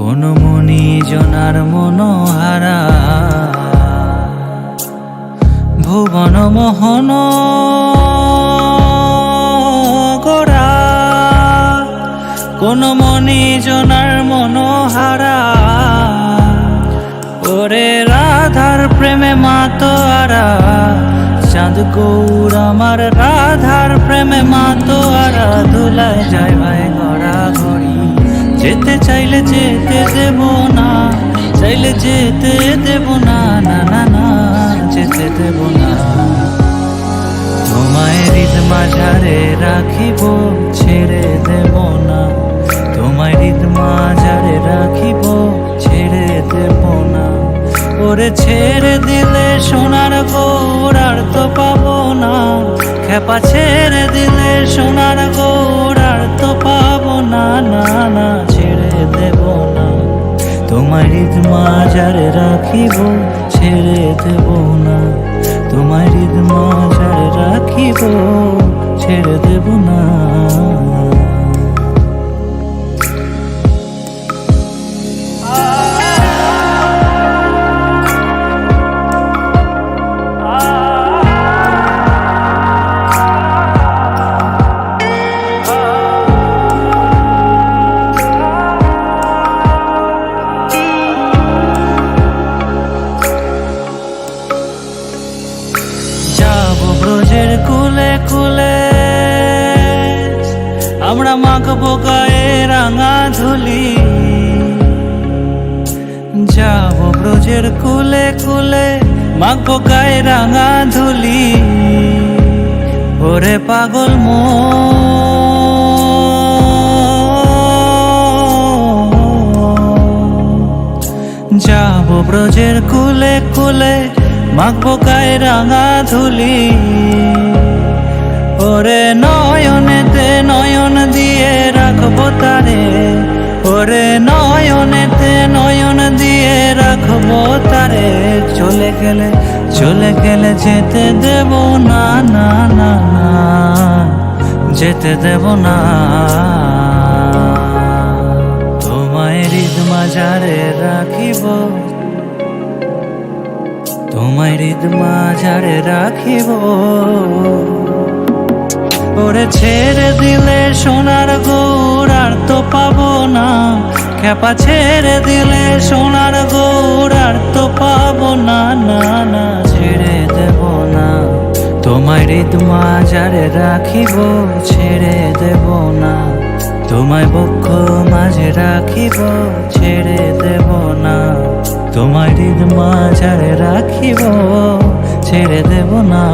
কোন মনি জনার মনোহারা ভুবন মোহন গোরা, কোন মনি জনার মনোহারা ওরে রাধার প্রেমে মাতোয়ারা। চাঁদ গৌর আমার রাধার প্রেমে মাতোয়ারা, ধুলায় যায় ভাই গড়া ঘড়ি। যেতে চাইলে যেতে দেব না, চাইলে যেতে দেব না, না না না যেতে দেব না। তোমায় হৃদ মাঝারে রাখিব ছেড়ে দেব না, তোমায় হৃদ মাঝারে রাখিব ছেড়ে দেব না। ওরে ছেড়ে দিলে সোনার গৌর আর তো পাবো না, খেপা ছেড়ে দিলে সোনার গৌর আর তো পাবো না, না না ছেড়ে দেব না। তোমায় হৃদ মাঝারে রাখিব ছেড়ে দেব না, তোমায় হৃদ মাঝারে রাখিব ছেড়ে দেব না। ব্রজের কুলে কুলে আমরা মাখবো গায়ে রাঙা ধুলি, যাব ব্রজের কুলে কুলে মাখবো গায়ে রাঙা ধুলি। ওরে পাগল যাব ব্রজের কুলে কুলে মাখবো গায়ে রাঙা ধুলি। ওরে নয়নেতে নয়ন দিয়ে রাখবো তারে, ওরে নয়নেতে নয়ন দিয়ে রাখবো তারে। চলে গেলে যেতে দেব না, না না না যেতে দেব না। তোমায় হৃদ মাঝারে রাখিব, তোমায় হৃদ মাঝারে রাখিব। ওরে ছেড়ে দিলে সোনার গৌর আর তো পাবো না, খেপা ছেড়ে দিলে সোনার গৌর আর তো পাবো না, না না ছেড়ে দেব না। তোমায় হৃদ মাঝারে রাখিব ছেড়ে দেব না, তোমায় বক্ষ মাঝে রাখিব ছেড়ে দেব না। তোমায় হৃদ মাঝারে রাখিব ছেড়ে দেব না।